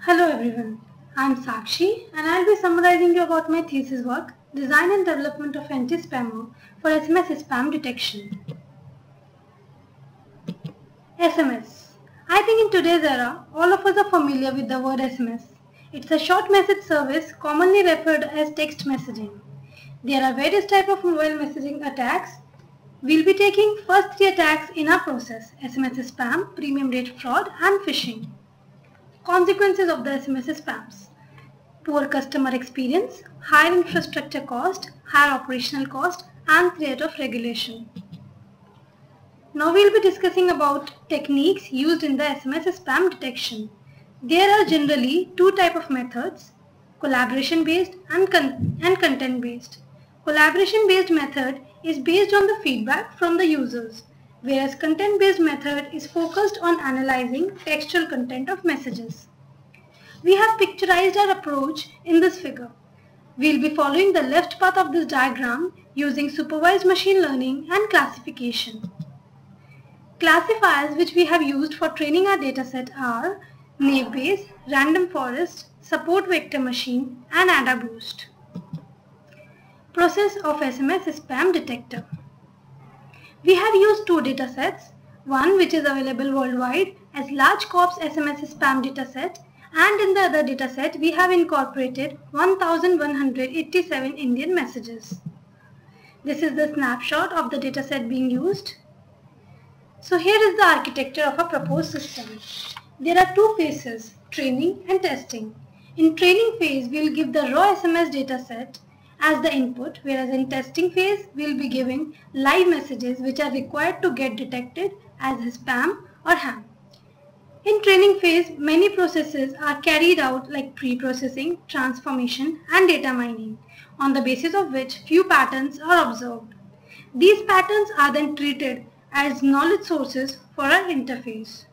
Hello everyone, I am Sakshi and I will be summarizing you about my thesis work, Design and Development of Anti-Spammer for SMS Spam Detection. SMS. I think in today's era, all of us are familiar with the word SMS. It's a short message service commonly referred as text messaging. There are various types of mobile messaging attacks. We'll be taking first three attacks in our process: SMS spam, premium rate fraud and phishing. Consequences of the SMS spams: poor customer experience, higher infrastructure cost, higher operational cost and threat of regulation. Now we will be discussing about techniques used in the SMS spam detection. There are generally two types of methods: collaboration based and content based. Collaboration based method is based on the feedback from the users, whereas content based method is focused on analyzing textual content of messages. We have picturized our approach in this figure. We will be following the left path of this diagram using supervised machine learning and classification. Classifiers which we have used for training our dataset are Naive-Bayes, Random Forest, Support Vector Machine and AdaBoost. Process of SMS Spam Detector. We have used two datasets, one which is available worldwide as Large Corps SMS Spam dataset, and in the other dataset we have incorporated 1187 Indian messages. This is the snapshot of the dataset being used. So here is the architecture of a proposed system. There are two phases, training and testing. In training phase we will give the raw SMS dataset as the input, whereas in testing phase we will be giving live messages which are required to get detected as spam or ham. In training phase, many processes are carried out like pre-processing, transformation and data mining, on the basis of which few patterns are observed. These patterns are then treated as knowledge sources for our interface.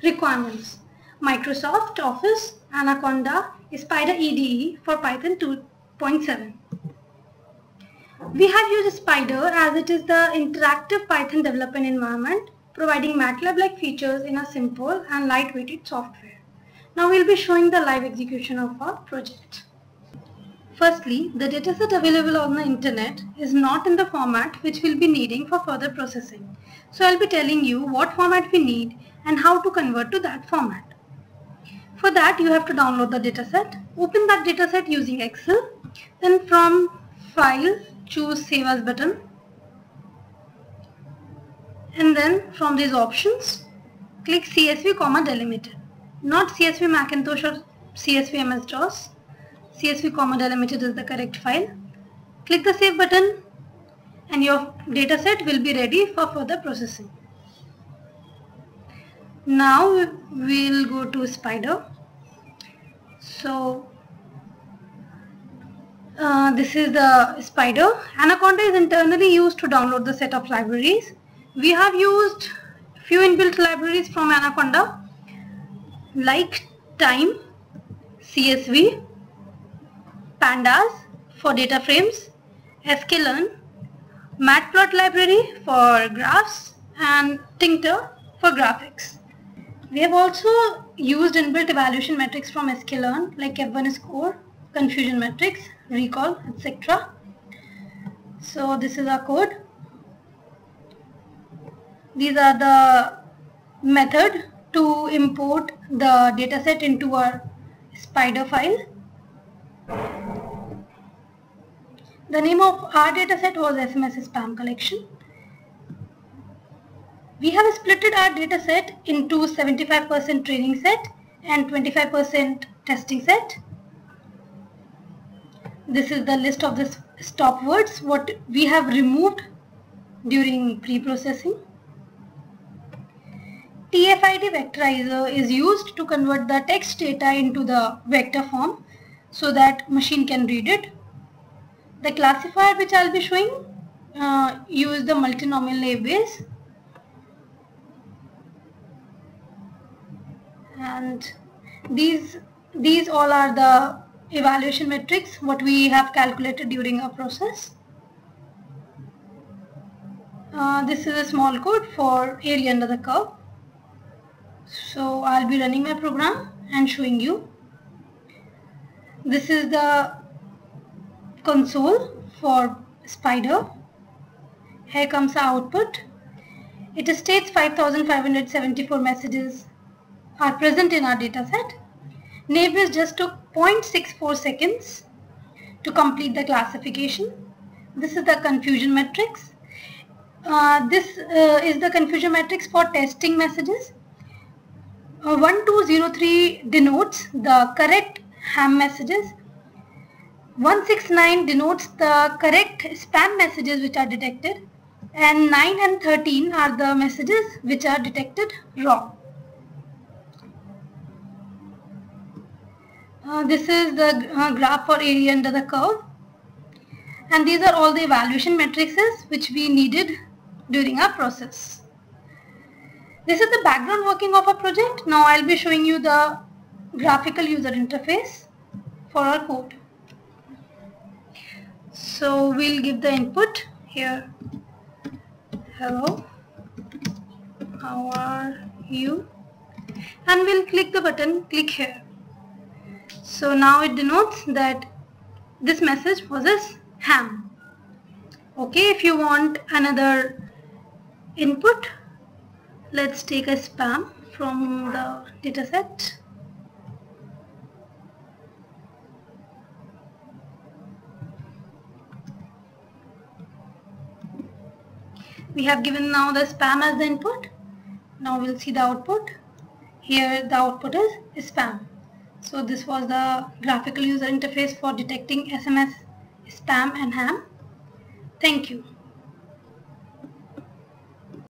Requirements: Microsoft Office, Anaconda, Spyder EDE for Python 2.7. We have used Spyder as it is the interactive Python development environment, providing MATLAB-like features in a simple and light-weighted software. Now we will be showing the live execution of our project. Firstly, the dataset available on the internet is not in the format which we will be needing for further processing. So I will be telling you what format we need and how to convert to that format. For that you have to download the dataset, open that dataset using Excel, then from File choose Save As button, and then from these options click CSV, delimited, not CSV Macintosh or CSV MS-DOS. CSV, delimited is the correct file. Click the Save button and your dataset will be ready for further processing. Now we will go to Spyder. So this is the Spyder. Anaconda is internally used to download the set of libraries. We have used few inbuilt libraries from Anaconda like Time, CSV, Pandas for data frames, sklearn, Matplot library for graphs and Tincter for graphics. We have also used inbuilt evaluation metrics from sklearn like F1 score, confusion metrics, recall, etc. So this is our code. These are the method to import the dataset into our Spyder file. The name of our dataset was SMS Spam Collection. We have splitted our dataset into 75% training set and 25% testing set. This is the list of the stop words what we have removed during pre-processing. TF-ID vectorizer is used to convert the text data into the vector form so that machine can read it. The classifier which I will be showing use the multinomial Naive-Bayes, and these all are the evaluation metrics what we have calculated during our process. This is a small code for area under the curve. So I'll be running my program and showing you. This is the console for Spider. Here comes the output. It states 5574 messages are present in our dataset. Navier just took 0.64 seconds to complete the classification. This is the confusion matrix. This is the confusion matrix for testing messages. 1203 denotes the correct ham messages. 169 denotes the correct spam messages which are detected, and 9 and 13 are the messages which are detected wrong. This is the graph for area under the curve, and these are all the evaluation matrices which we needed during our process. This is the background working of our project. Now I'll be showing you the graphical user interface for our code. So we'll give the input here. Hello, how are you? And we'll click the button, click here. So now it denotes that this message was as ham. Okay, if you want another input, let's take a spam from the dataset. We have given now the spam as the input. Now we'll see the output. Here the output is spam. So this was the graphical user interface for detecting SMS, spam and ham. Thank you.